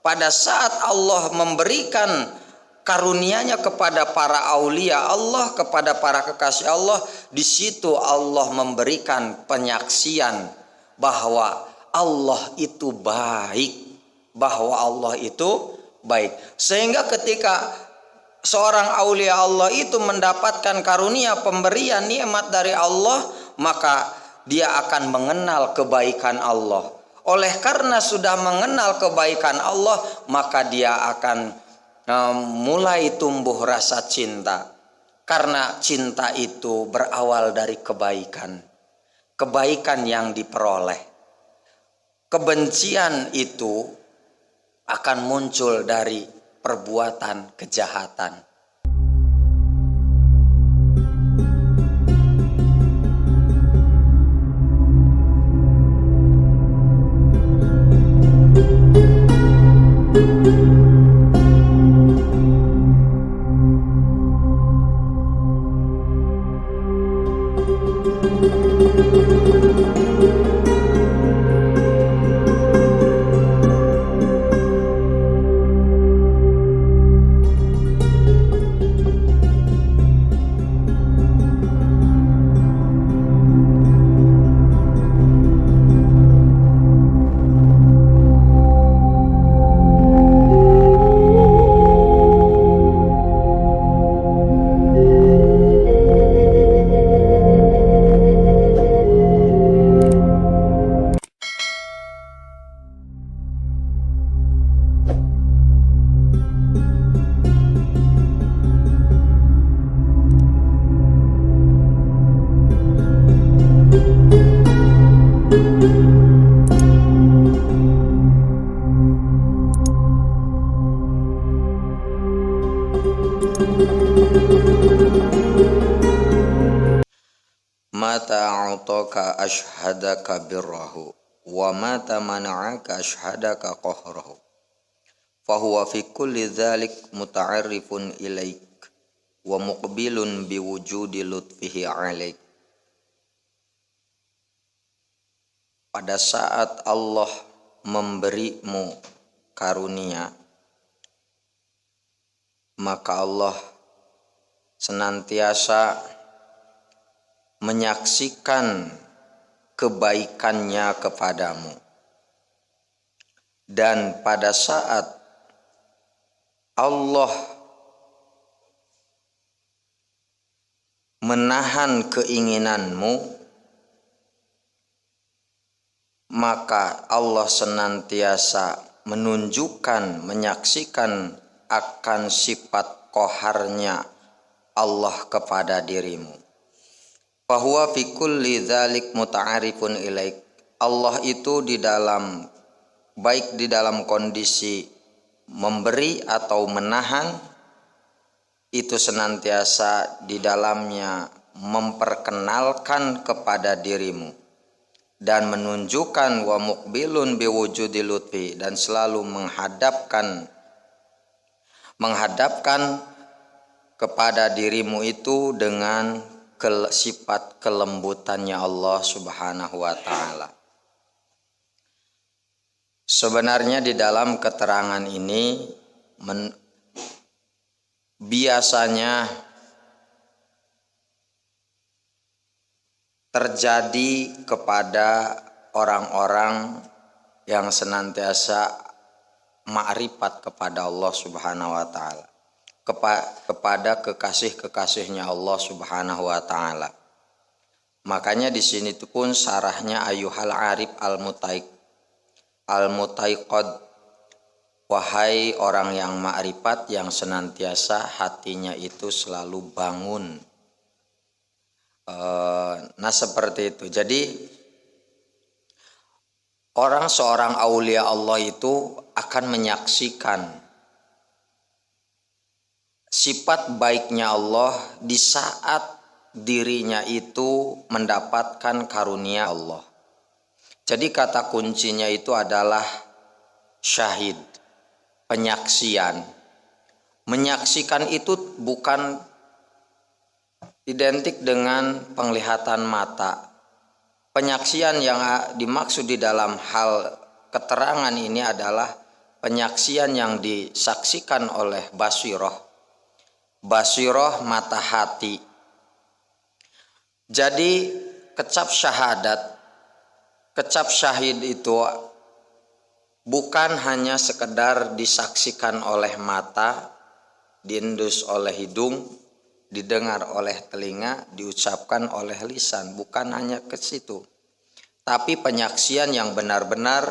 pada saat Allah memberikan karunia-Nya kepada para aulia Allah, kepada para kekasih Allah, di situ Allah memberikan penyaksian bahwa Allah itu baik, bahwa Allah itu baik. Sehingga ketika seorang aulia Allah itu mendapatkan karunia pemberian nikmat dari Allah, maka dia akan mengenal kebaikan Allah. Oleh karena sudah mengenal kebaikan Allah, maka dia akan mulai tumbuh rasa cinta. Karena cinta itu berawal dari kebaikan, kebaikan yang diperoleh. Kebencian itu akan muncul dari perbuatan kejahatan. Mata a'taka ashhadaka birrahu wa mata mana'aka ashhadaka qahrahu fahuwa fi kulli dhalik muta'arrifun ilaik wa muqbilun biwujudi lutfihi alaik. Pada saat Allah memberimu karunia, maka Allah senantiasa menyaksikan kebaikannya kepadamu. Dan pada saat Allah menahan keinginanmu, maka Allah senantiasa menunjukkan, menyaksikan akan sifat qaharnya Allah kepada dirimu. Fahuwa fi kulli dzalik muta'arifun ilaik. Allah itu di dalam, baik di dalam kondisi memberi atau menahan, itu senantiasa di dalamnya memperkenalkan kepada dirimu dan menunjukkan wa muqbilun biwujudi lutfi, dan selalu menghadapkan kepada dirimu itu dengan sifat kelembutannya Allah Subhanahu wa ta'ala. Sebenarnya di dalam keterangan ini biasanya terjadi kepada orang-orang yang senantiasa ma'rifat kepada Allah Subhanahu wa ta'ala, kepada kekasih-kekasihnya Allah Subhanahu wa ta'ala. Makanya di sini pun sarahnya ayuhal arif al-mutaiqad, wahai orang yang ma'rifat yang senantiasa hatinya itu selalu bangun. Nah seperti itu. Jadi seorang aulia Allah itu akan menyaksikan sifat baiknya Allah di saat dirinya itu mendapatkan karunia Allah. Jadi kata kuncinya itu adalah syahid, penyaksian. Menyaksikan itu bukan identik dengan penglihatan mata. Penyaksian yang dimaksud di dalam hal keterangan ini adalah penyaksian yang disaksikan oleh basiroh. Basiroh mata hati. Jadi kecap syahadat, kecap syahid itu bukan hanya sekedar disaksikan oleh mata, diendus oleh hidung, didengar oleh telinga, diucapkan oleh lisan, bukan hanya ke situ. Tapi penyaksian yang benar-benar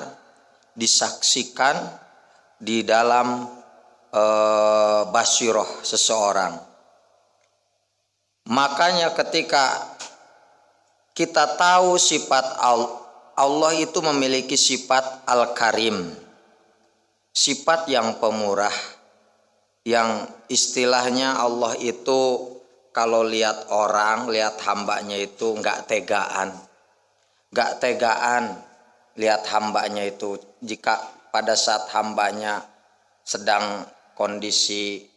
disaksikan di dalam basiroh seseorang. Makanya ketika kita tahu sifat Allah itu memiliki sifat Al-Karim, sifat yang pemurah, yang istilahnya Allah itu kalau lihat orang, lihat hambanya itu nggak tegaan lihat hambanya itu. Jika pada saat hambanya sedang kondisi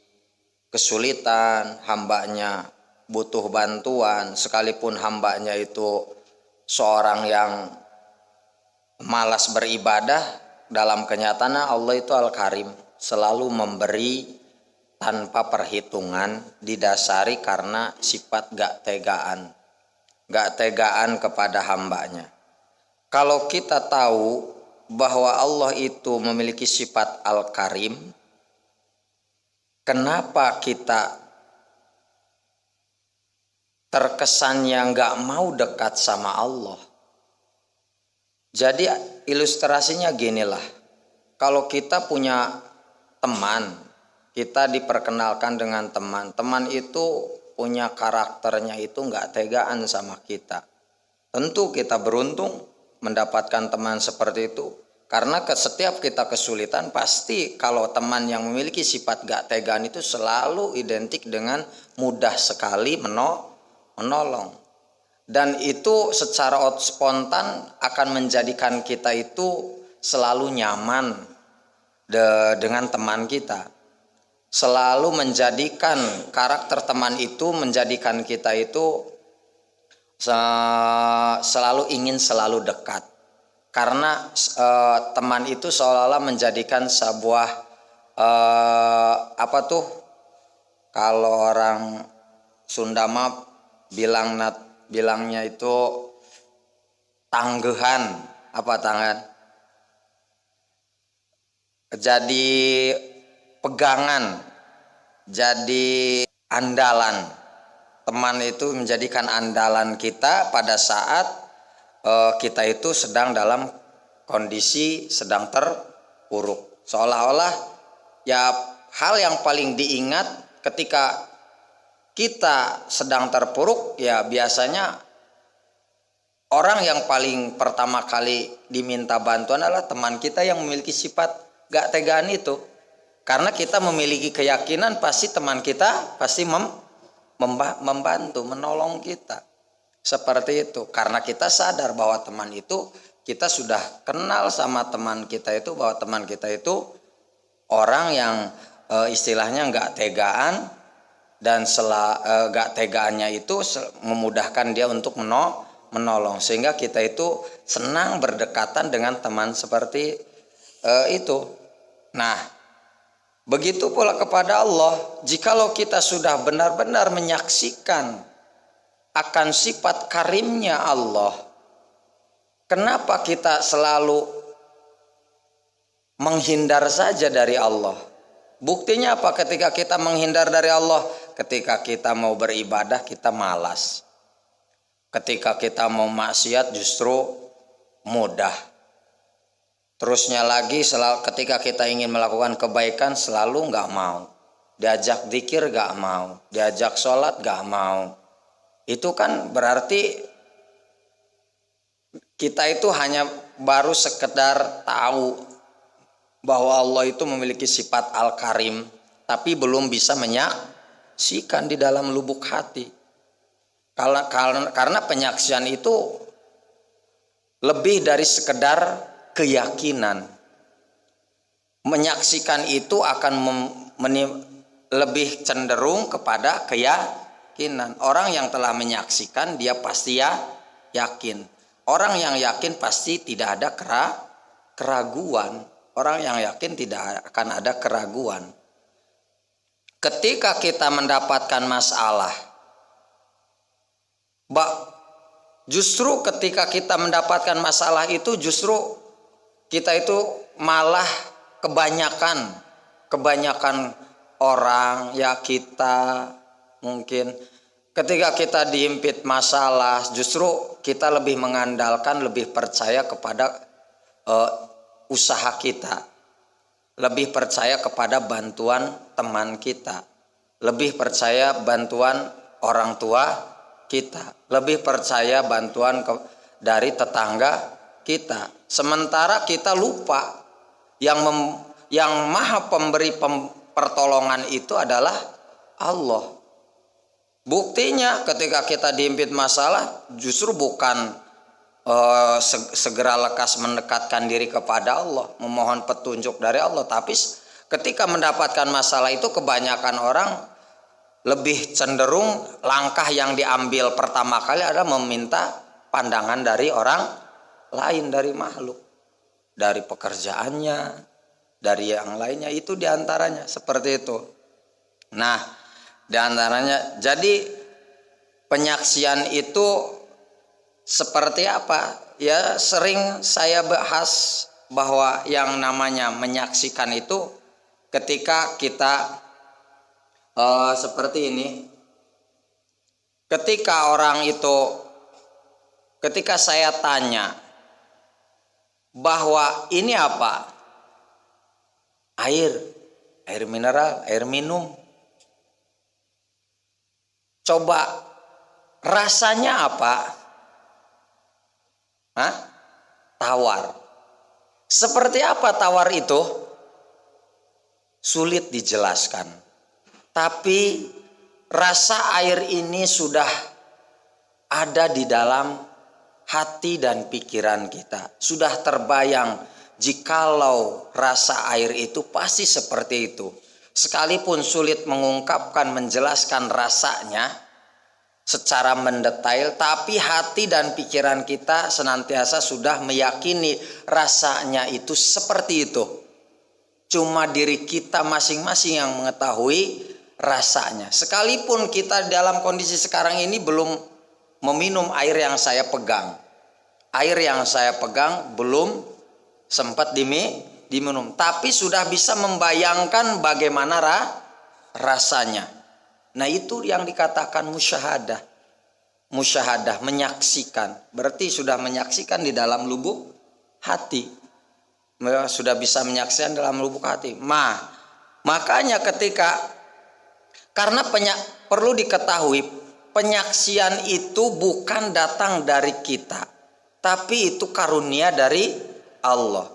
kesulitan, hambanya butuh bantuan, sekalipun hambanya itu seorang yang malas beribadah, dalam kenyataannya Allah itu Al-Karim, selalu memberi tanpa perhitungan, didasari karena sifat gak tegaan kepada hambanya. Kalau kita tahu bahwa Allah itu memiliki sifat Al-Karim, kenapa kita terkesannya gak mau dekat sama Allah? Jadi ilustrasinya ginilah, kalau kita punya teman, kita diperkenalkan dengan teman itu punya karakternya itu nggak tegaan sama kita. Tentu kita beruntung mendapatkan teman seperti itu, karena setiap kita kesulitan pasti kalau teman yang memiliki sifat nggak tegaan itu selalu identik dengan mudah sekali menolong. Dan itu secara spontan akan menjadikan kita itu selalu nyaman dengan teman kita. Selalu menjadikan karakter teman itu menjadikan kita itu selalu ingin selalu dekat. Karena teman itu seolah-olah menjadikan sebuah kalau orang Sunda mah bilangnya itu tangguhan, jadi pegangan, jadi andalan. Teman itu menjadikan andalan kita pada saat kita itu sedang dalam kondisi sedang terpuruk. Seolah-olah ya hal yang paling diingat ketika kita sedang terpuruk, ya biasanya orang yang paling pertama kali diminta bantuan adalah teman kita yang memiliki sifat gak tegaan itu. Karena kita memiliki keyakinan pasti teman kita pasti membantu, menolong kita. Seperti itu. Karena kita sadar bahwa teman itu, kita sudah kenal sama teman kita itu, bahwa teman kita itu orang yang istilahnya gak tegaan, dan gak tegaannya itu memudahkan dia untuk menolong, sehingga kita itu senang berdekatan dengan teman seperti itu. Nah, begitu pula kepada Allah. Jikalau kita sudah benar-benar menyaksikan akan sifat karimnya Allah, kenapa kita selalu menghindar saja dari Allah? Buktinya apa ketika kita menghindar dari Allah? Ketika kita mau beribadah kita malas. Ketika kita mau maksiat justru mudah. Terusnya lagi ketika kita ingin melakukan kebaikan selalu nggak mau. Diajak zikir nggak mau. Diajak sholat nggak mau. Itu kan berarti kita itu hanya baru sekedar tahu bahwa Allah itu memiliki sifat Al-Karim, tapi belum bisa menyaksikan di dalam lubuk hati. Karena penyaksian itu lebih dari sekedar keyakinan. Menyaksikan itu akan lebih cenderung kepada keyakinan. Orang yang telah menyaksikan dia pasti yakin. Orang yang yakin pasti tidak ada keraguan. Orang yang yakin tidak akan ada keraguan. Ketika kita mendapatkan masalah, justru ketika kita mendapatkan masalah itu justru kita itu malah kebanyakan orang, ya kita mungkin ketika kita dihimpit masalah justru kita lebih mengandalkan, lebih percaya kepada usaha kita, lebih percaya kepada bantuan teman kita, lebih percaya bantuan orang tua kita, lebih percaya bantuan dari tetangga kita. Sementara kita lupa yang maha pemberi pertolongan itu adalah Allah. Buktinya ketika kita dihimpit masalah justru bukan segera lekas mendekatkan diri kepada Allah, memohon petunjuk dari Allah, tapi ketika mendapatkan masalah itu kebanyakan orang lebih cenderung langkah yang diambil pertama kali adalah meminta pandangan dari orang lain, dari makhluk, dari pekerjaannya, dari yang lainnya, itu diantaranya seperti itu. Nah, diantaranya jadi penyaksian itu seperti apa? Ya, sering saya bahas bahwa yang namanya menyaksikan itu ketika kita seperti ini. Ketika saya tanya bahwa ini apa? Air mineral, air minum. Coba rasanya apa? Tawar. Seperti apa tawar itu? Sulit dijelaskan. Tapi rasa air ini sudah ada di dalam hati dan pikiran kita. Sudah terbayang jikalau rasa air itu pasti seperti itu. Sekalipun sulit mengungkapkan, menjelaskan rasanya secara mendetail, tapi hati dan pikiran kita senantiasa sudah meyakini rasanya itu seperti itu. Cuma diri kita masing-masing yang mengetahui rasanya. Sekalipun kita dalam kondisi sekarang ini belum meminum air yang saya pegang. Air yang saya pegang belum sempat diminum, tapi sudah bisa membayangkan bagaimana rasanya. Nah, itu yang dikatakan musyahadah. Musyahadah, menyaksikan. Berarti sudah menyaksikan di dalam lubuk hati. Sudah bisa menyaksikan dalam lubuk hati. Makanya karena perlu diketahui, penyaksian itu bukan datang dari kita, tapi itu karunia dari Allah.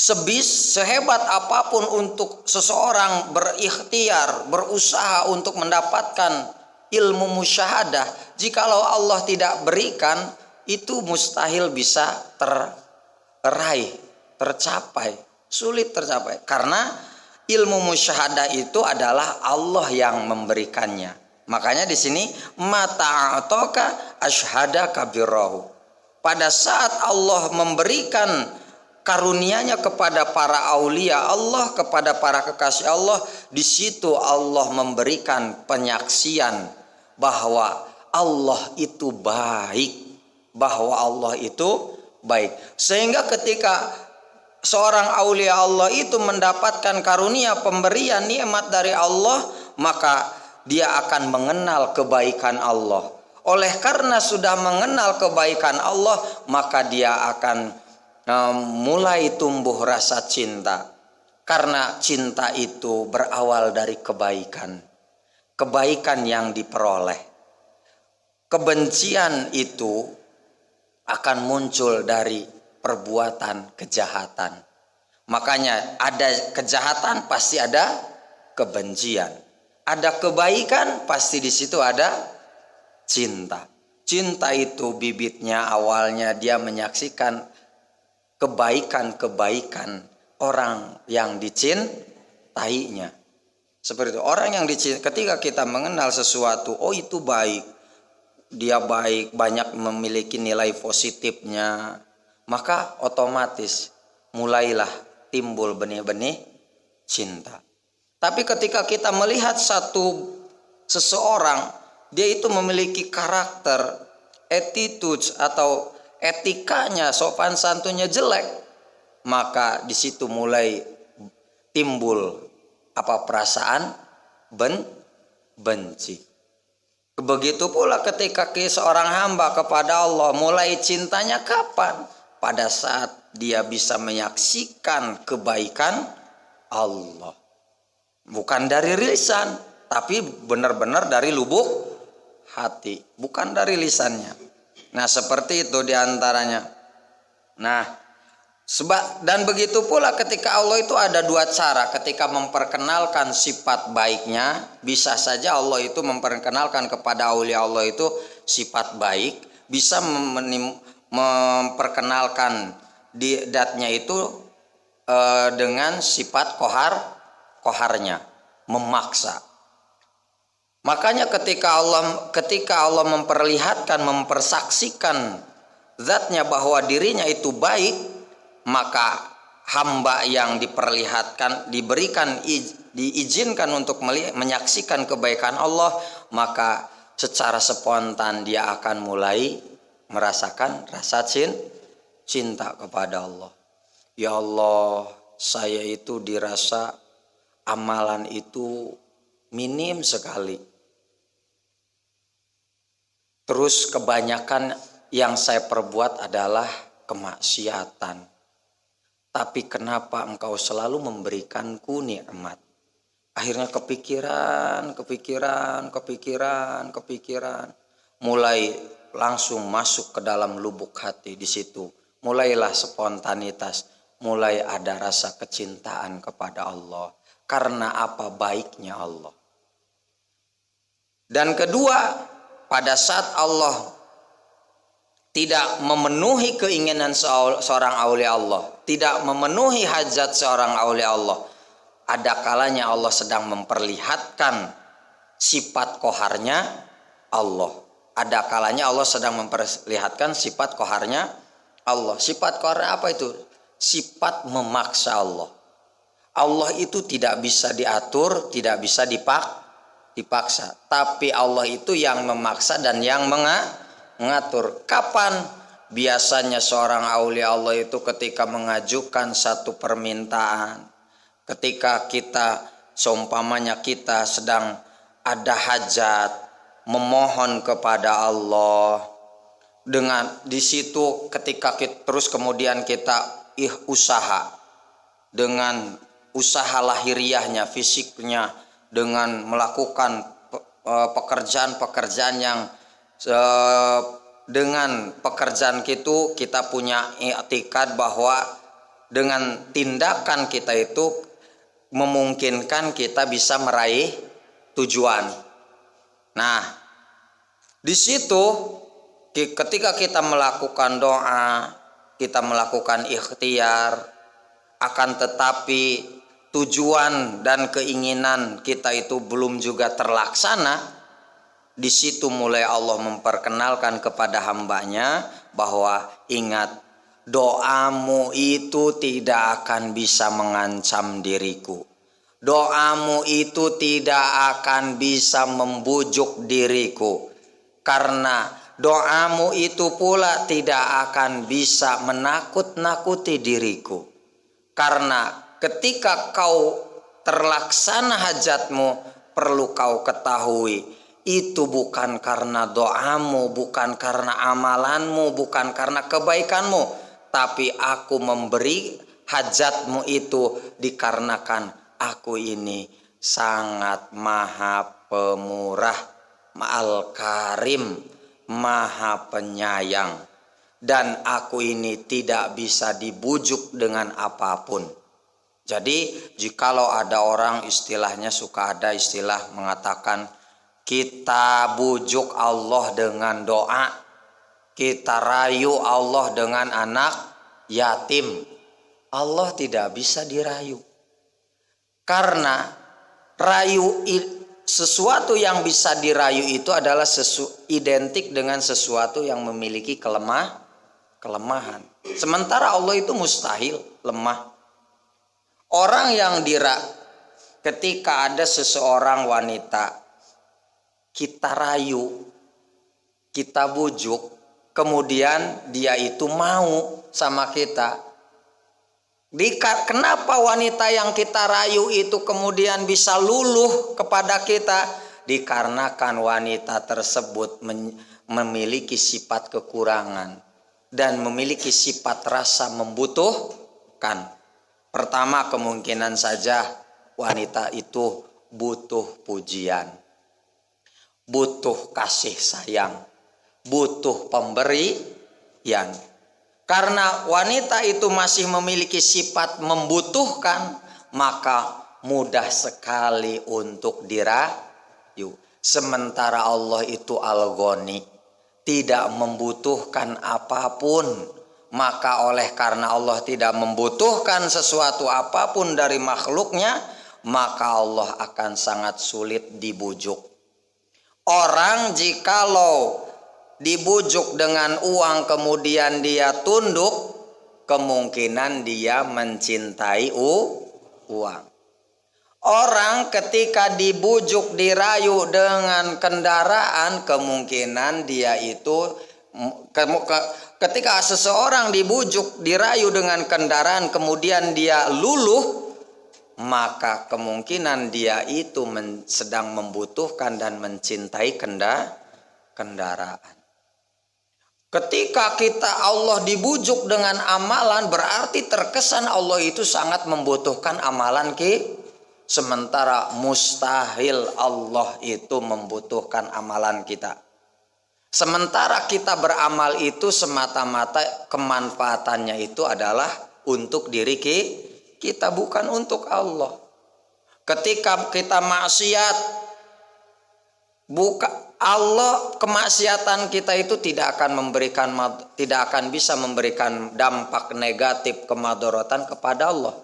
Sehebat apapun untuk seseorang berikhtiar, berusaha untuk mendapatkan ilmu musyahadah, jikalau Allah tidak berikan, itu mustahil bisa tercapai, sulit tercapai. Karena ilmu musyahadah itu adalah Allah yang memberikannya. Makanya di sini mata'atoka ashhadaka birrahu. Pada saat Allah memberikan karunia-Nya kepada para aulia Allah, kepada para kekasih Allah, di situ Allah memberikan penyaksian bahwa Allah itu baik, Sehingga ketika seorang aulia Allah itu mendapatkan karunia, pemberian nikmat dari Allah, maka dia akan mengenal kebaikan Allah. Oleh karena sudah mengenal kebaikan Allah, maka dia akan mulai tumbuh rasa cinta. Karena cinta itu berawal dari kebaikan yang diperoleh. Kebencian itu akan muncul dari perbuatan kejahatan. Makanya ada kejahatan pasti ada kebencian. Ada kebaikan pasti di situ ada cinta. Cinta itu bibitnya awalnya dia menyaksikan kebaikan orang yang dicintainya. Seperti itu. Orang yang ketika kita mengenal sesuatu, oh itu baik, dia baik, banyak memiliki nilai positifnya, maka otomatis mulailah timbul benih-benih cinta. Tapi ketika kita melihat seseorang, dia itu memiliki karakter, attitude atau etikanya, sopan santunnya jelek, maka di situ mulai timbul perasaan benci. Begitu pula ketika seorang hamba kepada Allah, mulai cintanya kapan? Pada saat dia bisa menyaksikan kebaikan Allah. Bukan dari lisan, tapi benar-benar dari lubuk hati, bukan dari lisannya. Nah, seperti itu diantaranya. Nah, dan begitu pula ketika Allah itu ada dua cara ketika memperkenalkan sifat baiknya. Bisa saja Allah itu memperkenalkan kepada aulia Allah itu sifat baik, bisa memperkenalkan datnya itu dengan sifat koharnya, memaksa. Makanya ketika Allah memperlihatkan, mempersaksikan zatnya bahwa dirinya itu baik, maka hamba yang diizinkan untuk menyaksikan kebaikan Allah, maka secara spontan dia akan mulai merasakan rasa cinta kepada Allah. Ya Allah, saya itu dirasa amalan itu minim sekali. Terus kebanyakan yang saya perbuat adalah kemaksiatan. Tapi kenapa engkau selalu memberikanku nikmat? Akhirnya kepikiran. Mulai langsung masuk ke dalam lubuk hati di situ. Mulailah spontanitas, mulai ada rasa kecintaan kepada Allah. Karena apa baiknya Allah. Dan kedua, pada saat Allah tidak memenuhi keinginan seorang aulia Allah, tidak memenuhi hajat seorang aulia Allah, ada kalanya Allah sedang memperlihatkan sifat koharnya Allah. Ada kalanya Allah sedang memperlihatkan sifat koharnya Allah. Sifat koharnya apa itu? Sifat memaksa Allah. Allah itu tidak bisa diatur, tidak bisa dipaksa. Tapi Allah itu yang memaksa dan yang mengatur. Kapan biasanya seorang aulia Allah itu ketika mengajukan satu permintaan, ketika kita seumpamanya kita sedang ada hajat memohon kepada Allah, dengan di situ ketika terus kemudian kita usaha dengan usaha lahiriahnya, fisiknya, dengan melakukan pekerjaan-pekerjaan yang dengan pekerjaan itu kita punya i'tikad bahwa dengan tindakan kita itu memungkinkan kita bisa meraih tujuan. Nah, di situ ketika kita melakukan doa, kita melakukan ikhtiar, akan tetapi tujuan dan keinginan kita itu belum juga terlaksana, di situ mulai Allah memperkenalkan kepada hambanya bahwa ingat, doamu itu tidak akan bisa mengancam diriku. Doamu itu tidak akan bisa membujuk diriku. Karena doamu itu pula tidak akan bisa menakut-nakuti diriku. Karena ketika kau terlaksana hajatmu, perlu kau ketahui, itu bukan karena doamu, bukan karena amalanmu, bukan karena kebaikanmu, tapi aku memberi hajatmu itu dikarenakan aku ini sangat maha pemurah, ma'al karim, maha penyayang, dan aku ini tidak bisa dibujuk dengan apapun. Jadi jikalau ada orang istilahnya suka ada istilah mengatakan kita bujuk Allah dengan doa, kita rayu Allah dengan anak yatim. Allah tidak bisa dirayu. Karena sesuatu yang bisa dirayu itu adalah identik dengan sesuatu yang memiliki kelemahan. Sementara Allah itu mustahil lemah. Orang yang ketika ada seseorang wanita, kita rayu, kita bujuk, kemudian dia itu mau sama kita. Kenapa wanita yang kita rayu itu kemudian bisa luluh kepada kita? Dikarenakan wanita tersebut memiliki sifat kekurangan dan memiliki sifat rasa membutuhkan. Pertama, kemungkinan saja wanita itu butuh pujian, butuh kasih sayang, butuh pemberian. Karena wanita itu masih memiliki sifat membutuhkan, maka mudah sekali untuk dirayu. Sementara Allah itu Al-Ghani, tidak membutuhkan apapun. Maka oleh karena Allah tidak membutuhkan sesuatu apapun dari makhluknya, maka Allah akan sangat sulit dibujuk. Orang jikalau dibujuk dengan uang kemudian dia tunduk, kemungkinan dia mencintai uang. Orang ketika dibujuk dirayu dengan kendaraan, kemungkinan dia itu ketika seseorang dibujuk dirayu dengan kendaraan kemudian dia luluh, maka kemungkinan dia itu sedang membutuhkan dan mencintai kendaraan. Ketika Allah dibujuk dengan amalan, berarti terkesan Allah itu sangat membutuhkan amalan sementara mustahil Allah itu membutuhkan amalan kita. Sementara kita beramal itu semata-mata kemanfaatannya itu adalah untuk diri kita, bukan untuk Allah. Ketika kita maksiat, kemaksiatan kita itu tidak akan bisa memberikan dampak negatif kemadharatan kepada Allah.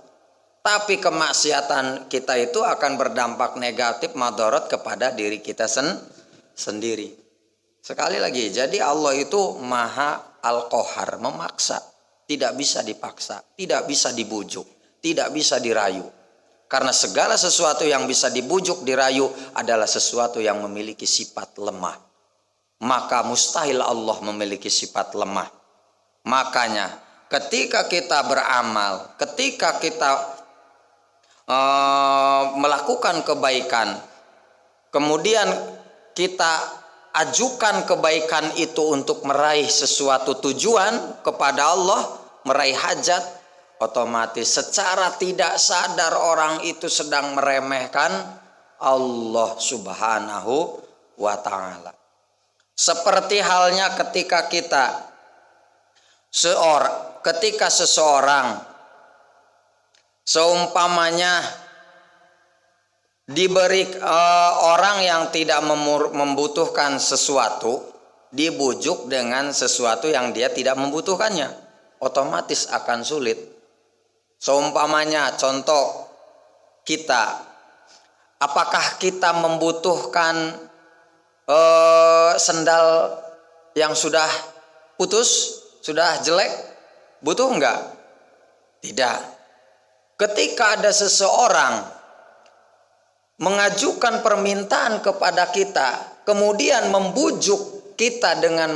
Tapi kemaksiatan kita itu akan berdampak negatif madharat kepada diri kita sendiri. Sekali lagi, jadi Allah itu Maha Al-Qahar, memaksa, tidak bisa dipaksa, tidak bisa dibujuk, tidak bisa dirayu. Karena segala sesuatu yang bisa dibujuk, dirayu adalah sesuatu yang memiliki sifat lemah. Maka mustahil Allah memiliki sifat lemah. Makanya ketika kita beramal, ketika kita melakukan kebaikan, kemudian kita ajukan kebaikan itu untuk meraih sesuatu tujuan kepada Allah, meraih hajat, otomatis secara tidak sadar orang itu sedang meremehkan Allah Subhanahu wa ta'ala. Seperti halnya ketika seseorang seumpamanya diberi orang yang tidak membutuhkan sesuatu, dibujuk dengan sesuatu yang dia tidak membutuhkannya, otomatis akan sulit. Seumpamanya contoh kita, apakah kita membutuhkan sendal yang sudah putus, sudah jelek? Butuh enggak? Tidak. Ketika ada seseorang mengajukan permintaan kepada kita, kemudian membujuk kita dengan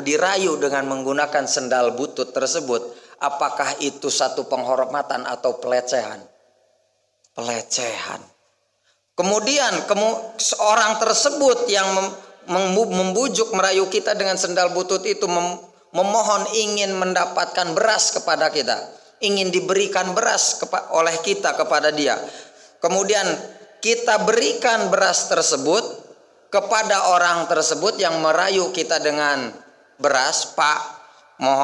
dirayu dengan menggunakan sendal butut tersebut, apakah itu satu penghormatan atau pelecehan? Pelecehan. Kemudian seorang tersebut yang membujuk merayu kita dengan sendal butut itu memohon ingin mendapatkan beras kepada kita, ingin diberikan beras oleh kita kepada dia. Kemudian kita berikan beras tersebut kepada orang tersebut yang merayu kita dengan beras. Pak,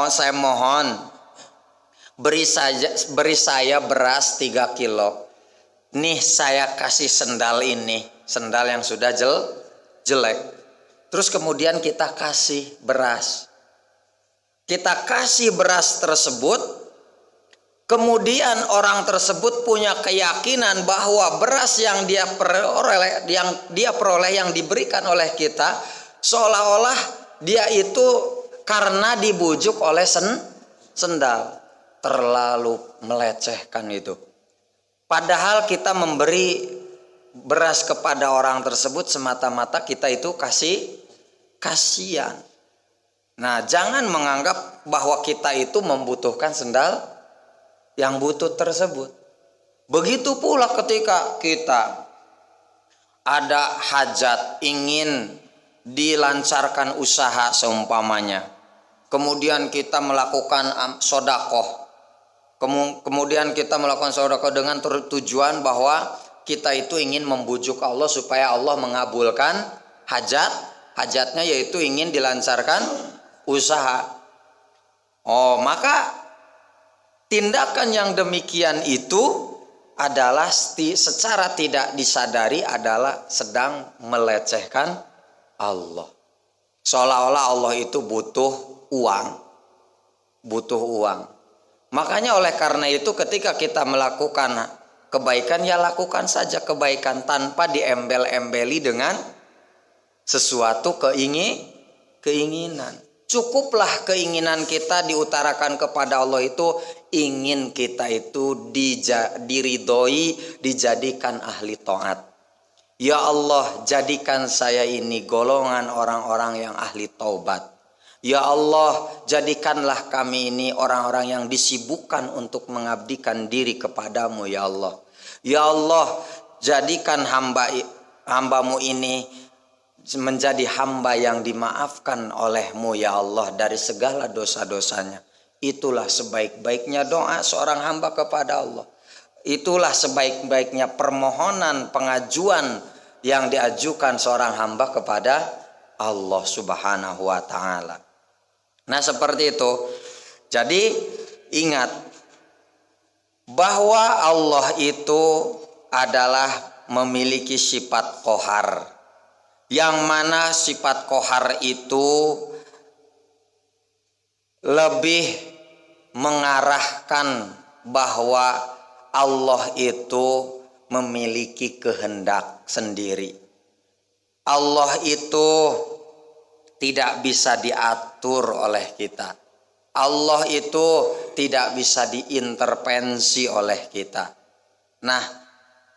saya mohon beri saya beras 3 kilo. Nih saya kasih sendal ini, sendal yang sudah jelek. Terus kemudian kita kasih beras. Kita kasih beras tersebut, kemudian orang tersebut punya keyakinan bahwa beras yang dia peroleh, yang diberikan oleh kita, seolah-olah dia itu karena dibujuk oleh sendal. Terlalu melecehkan itu. Padahal kita memberi beras kepada orang tersebut semata-mata kita itu kasihan. Nah, jangan menganggap bahwa kita itu membutuhkan sendal yang butuh tersebut. Begitu pula ketika kita ada hajat, ingin dilancarkan usaha seumpamanya, kemudian kita melakukan sodakoh, kemudian kita melakukan sodakoh dengan tujuan bahwa kita itu ingin membujuk Allah supaya Allah mengabulkan hajatnya, yaitu ingin dilancarkan usaha. Maka tindakan yang demikian itu adalah secara tidak disadari adalah sedang melecehkan Allah. Seolah-olah Allah itu butuh uang. Makanya oleh karena itu ketika kita melakukan kebaikan, ya lakukan saja kebaikan tanpa diembel-embeli dengan sesuatu keinginan. Cukuplah keinginan kita diutarakan kepada Allah itu ingin kita itu diridhoi, dijadikan ahli taat. Ya Allah, jadikan saya ini golongan orang-orang yang ahli taubat. Ya Allah, jadikanlah kami ini orang-orang yang disibukkan untuk mengabdikan diri kepadamu ya Allah. Ya Allah, jadikan hambamu ini menjadi hamba yang dimaafkan olehmu ya Allah dari segala dosa-dosanya. Itulah sebaik-baiknya doa seorang hamba kepada Allah. Itulah sebaik-baiknya permohonan pengajuan yang diajukan seorang hamba kepada Allah Subhanahu wa ta'ala. Nah, seperti itu. Jadi ingat bahwa Allah itu adalah memiliki sifat qahar, yang mana sifat qahar itu lebih mengarahkan bahwa Allah itu memiliki kehendak sendiri. Allah itu tidak bisa diatur oleh kita. Allah itu tidak bisa diintervensi oleh kita. Nah,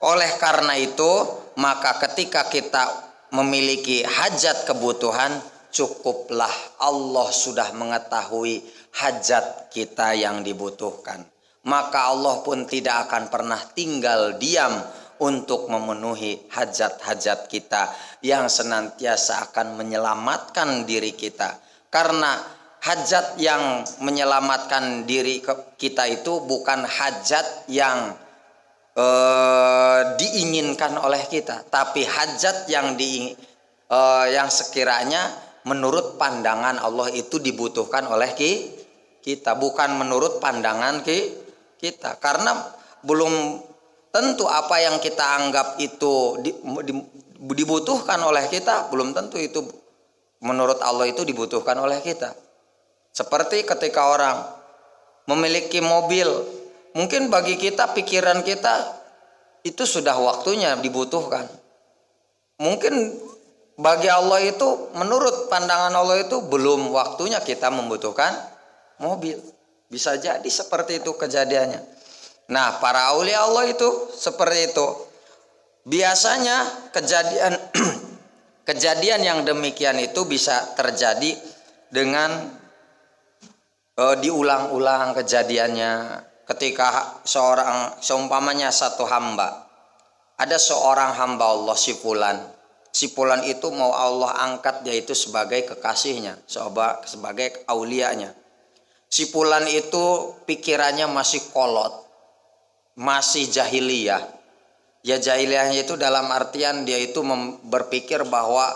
oleh karena itu, maka ketika kita memiliki hajat kebutuhan, cukuplah Allah sudah mengetahui hajat kita yang dibutuhkan. Maka Allah pun tidak akan pernah tinggal diam untuk memenuhi hajat-hajat kita yang senantiasa akan menyelamatkan diri kita. Karena hajat yang menyelamatkan diri kita itu bukan hajat yang diinginkan oleh kita, tapi hajat yang sekiranya menurut pandangan Allah itu dibutuhkan oleh kita, bukan menurut pandangan kita. Karena belum tentu apa yang kita anggap itu dibutuhkan oleh kita, belum tentu itu menurut Allah itu dibutuhkan oleh kita. Seperti ketika orang memiliki mobil, mungkin bagi kita, pikiran kita itu sudah waktunya dibutuhkan. Mungkin bagi Allah itu, menurut pandangan Allah itu belum waktunya kita membutuhkan mobil. Bisa jadi seperti itu kejadiannya. Nah, para aulia Allah itu seperti itu. Biasanya kejadian yang demikian itu bisa terjadi dengan diulang-ulang kejadiannya. Ketika seumpamanya satu hamba, ada seorang hamba Allah si Fulan itu mau Allah angkat dia itu sebagai kekasihnya, sebagai aulianya. Si Fulan itu pikirannya masih kolot, masih jahiliyah. Ya, jahiliyahnya itu dalam artian dia itu berpikir bahwa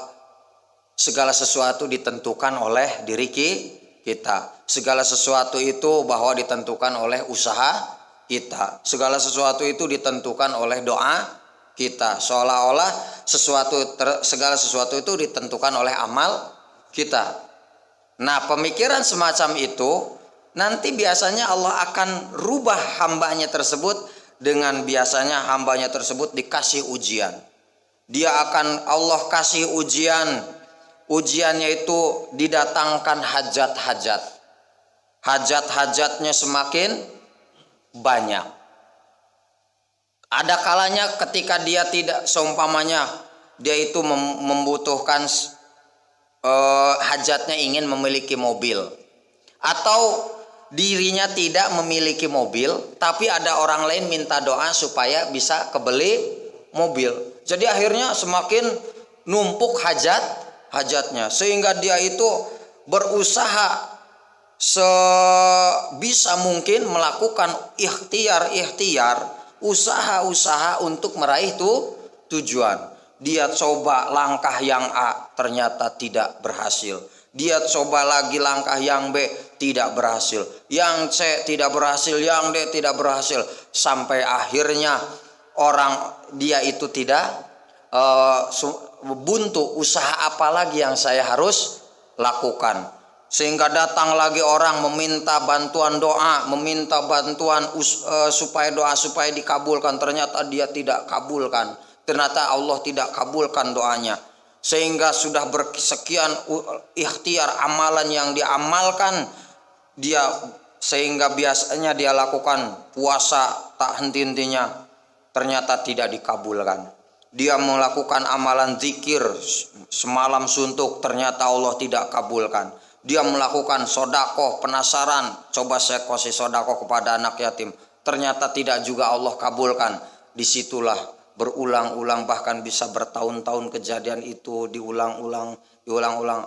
segala sesuatu ditentukan oleh diri kita. Segala sesuatu itu bahwa ditentukan oleh usaha kita. Segala sesuatu itu ditentukan oleh doa kita. Seolah-olah segala sesuatu itu ditentukan oleh amal kita. Nah, pemikiran semacam itu nanti biasanya Allah akan rubah hambanya tersebut dengan biasanya hambanya tersebut dikasih ujian. Allah kasih ujian. Ujiannya itu didatangkan hajat-hajat. Hajat-hajatnya semakin banyak. Ada kalanya ketika dia tidak, seumpamanya dia itu membutuhkan hajatnya ingin memiliki mobil, atau dirinya tidak memiliki mobil tapi ada orang lain minta doa supaya bisa kebeli mobil. Jadi akhirnya semakin numpuk hajatnya, sehingga dia itu berusaha sebisa mungkin melakukan ikhtiar usaha untuk meraih tujuan. Dia coba langkah yang A, ternyata tidak berhasil. Dia coba lagi langkah yang B, tidak berhasil. Yang C tidak berhasil, yang D tidak berhasil. Sampai akhirnya dia itu tidak buntu, usaha apa lagi yang saya harus lakukan. Sehingga datang lagi orang meminta bantuan doa, meminta bantuan supaya dikabulkan. Ternyata dia tidak kabulkan. Ternyata Allah tidak kabulkan doanya. Sehingga sudah bersekian ikhtiar amalan yang diamalkan, sehingga biasanya dia lakukan puasa tak henti-hentinya, ternyata tidak dikabulkan. Dia melakukan amalan zikir semalam suntuk, ternyata Allah tidak kabulkan. Dia melakukan sodakoh, penasaran, coba saya kasih sodakoh kepada anak yatim, ternyata tidak juga Allah kabulkan. Disitulah berulang-ulang, bahkan bisa bertahun-tahun kejadian itu diulang-ulang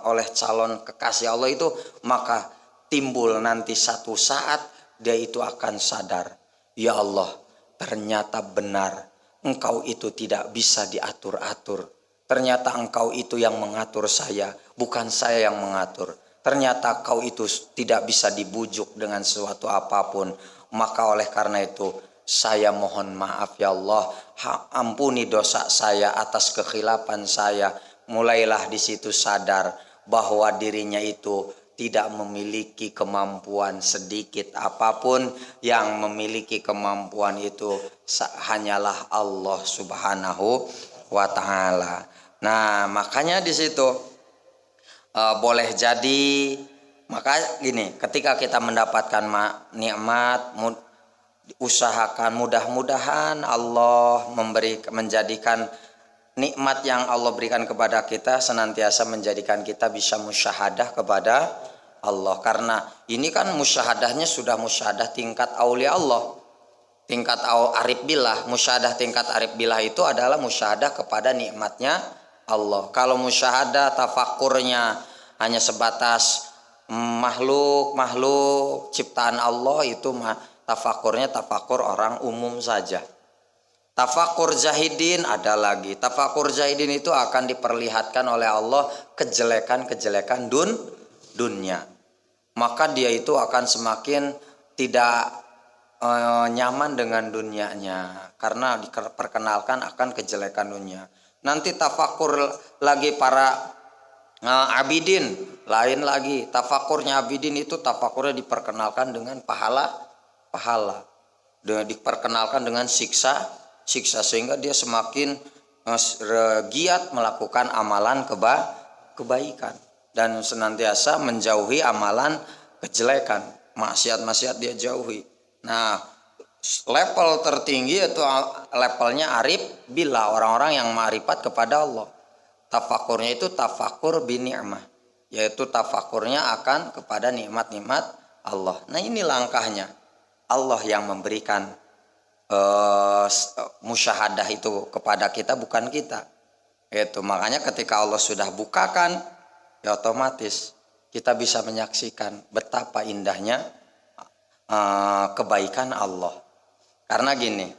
oleh calon kekasih Allah itu, maka timbul nanti satu saat dia itu akan sadar, ya Allah, ternyata benar Engkau itu tidak bisa diatur-atur. Ternyata Engkau itu yang mengatur saya, bukan saya yang mengatur. Ternyata Kau itu tidak bisa dibujuk dengan sesuatu apapun. Maka oleh karena itu saya mohon maaf ya Allah, ampuni dosa saya atas kekhilapan saya. Mulailah di situ sadar bahwa dirinya itu tidak memiliki kemampuan sedikit apapun. Yang memiliki kemampuan itu hanyalah Allah Subhanahu wa Ta'ala. Nah, makanya di situ boleh jadi, maka gini, ketika kita mendapatkan nikmat, usahakan mudah-mudahan Allah menjadikan nikmat yang Allah berikan kepada kita senantiasa menjadikan kita bisa musyahadah kepada Allah. Karena ini kan musyahadahnya sudah musyahadah tingkat aulia Allah, tingkat arif billah. Musyahadah tingkat arif billah itu adalah musyahadah kepada nikmatnya Allah. Kalau musyahadah tafakurnya hanya sebatas makhluk ciptaan Allah, itu tafakurnya tafakur orang umum saja. Tafakur zahidin ada lagi. Tafakur zahidin itu akan diperlihatkan oleh Allah kejelekan-kejelekan dunia. Maka dia itu akan semakin tidak nyaman dengan dunianya, karena diperkenalkan akan kejelekan dunia. Nanti tafakur lagi para abidin, lain lagi. Tafakurnya abidin itu tafakurnya diperkenalkan dengan pahala, diperkenalkan dengan siksa, sehingga dia semakin giat melakukan amalan kebaikan dan senantiasa menjauhi amalan kejelekan, maksiat dia jauhi. Nah, level tertinggi itu levelnya arif bila, orang-orang yang ma'rifat kepada Allah. Tafakurnya itu tafakur bini'mah, yaitu tafakurnya akan kepada nikmat-nikmat Allah. Nah, ini langkahnya. Allah yang memberikan musyahadah itu kepada kita, bukan kita. Itu makanya ketika Allah sudah bukakan, ya otomatis kita bisa menyaksikan betapa indahnya kebaikan Allah. Karena gini,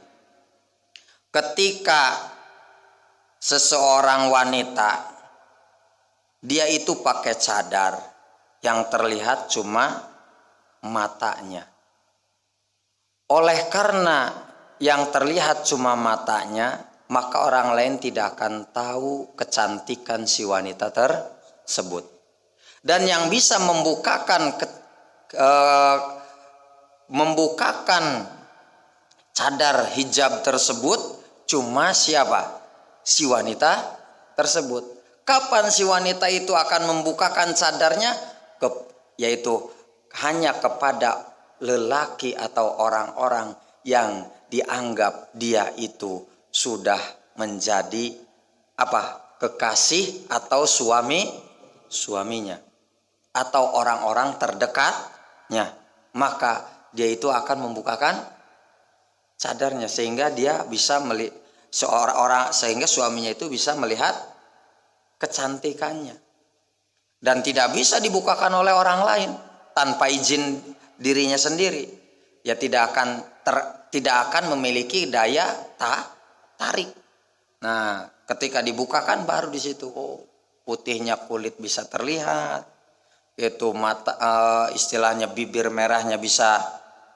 ketika seseorang wanita dia itu pakai cadar yang terlihat cuma matanya, oleh karena yang terlihat cuma matanya, maka orang lain tidak akan tahu kecantikan si wanita tersebut. Dan yang bisa membukakan cadar hijab tersebut cuma siapa? Si wanita tersebut. Kapan si wanita itu akan membukakan cadarnya? Yaitu hanya kepada lelaki atau orang-orang yang dianggap dia itu sudah menjadi kekasih atau suaminya atau orang-orang terdekatnya, maka dia itu akan membukakan cadarnya sehingga dia bisa sehingga suaminya itu bisa melihat kecantikannya, dan tidak bisa dibukakan oleh orang lain tanpa izin dirinya sendiri. Ya tidak akan memiliki daya tarik. Nah, ketika dibukakan baru di situ putihnya kulit bisa terlihat, itu mata istilahnya bibir merahnya bisa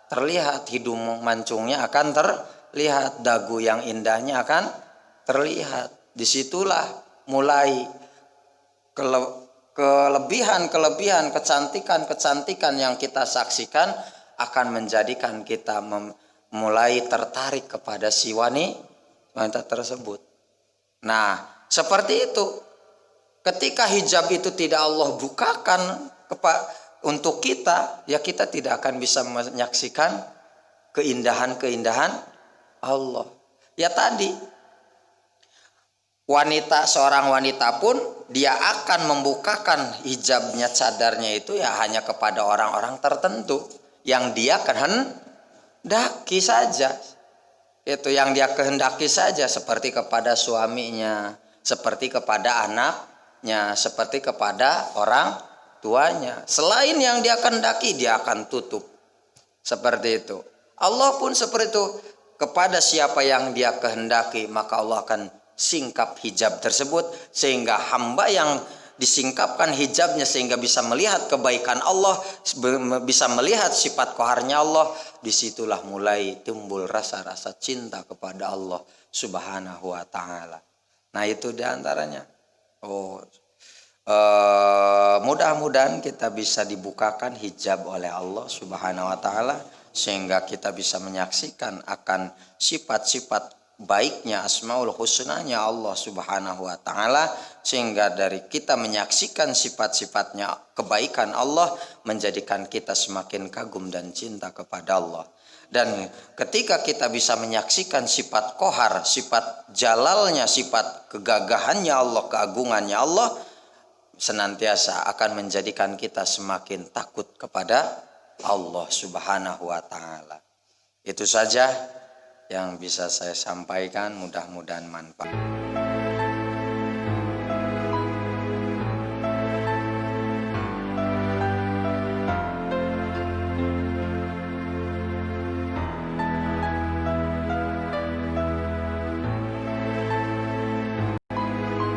terlihat, hidung mancungnya akan terlihat, dagu yang indahnya akan terlihat. Disitulah mulai kelebihan kecantikan yang kita saksikan akan menjadikan kita mulai tertarik kepada si wanita tersebut. Nah, seperti itu. Ketika hijab itu tidak Allah bukakan untuk kita, ya kita tidak akan bisa menyaksikan keindahan-keindahan Allah. Ya tadi, seorang wanita pun dia akan membukakan hijabnya, cadarnya itu ya hanya kepada orang-orang tertentu yang dia kehendaki saja. Itu yang dia kehendaki saja, seperti kepada suaminya, seperti kepada anaknya, seperti kepada orang tuanya. Selain yang dia kehendaki, dia akan tutup. Seperti itu. Allah pun seperti itu. Kepada siapa yang dia kehendaki, maka Allah akan singkap hijab tersebut, sehingga hamba yang disingkapkan hijabnya sehingga bisa melihat kebaikan Allah, bisa melihat sifat qaharnya Allah, disitulah mulai timbul rasa-rasa cinta kepada Allah Subhanahu wa ta'ala. Nah, itu diantaranya. Mudah-mudahan kita bisa dibukakan hijab oleh Allah Subhanahu wa ta'ala, sehingga kita bisa menyaksikan akan sifat-sifat baiknya, asmaul husnanya Allah Subhanahu wa ta'ala, sehingga dari kita menyaksikan sifat-sifatnya kebaikan Allah menjadikan kita semakin kagum dan cinta kepada Allah. Dan ketika kita bisa menyaksikan sifat qahar, sifat jalalnya, sifat kegagahannya Allah, keagungannya Allah, senantiasa akan menjadikan kita semakin takut kepada Allah Subhanahu wa ta'ala. Itu saja yang bisa saya sampaikan, mudah-mudahan manfaat.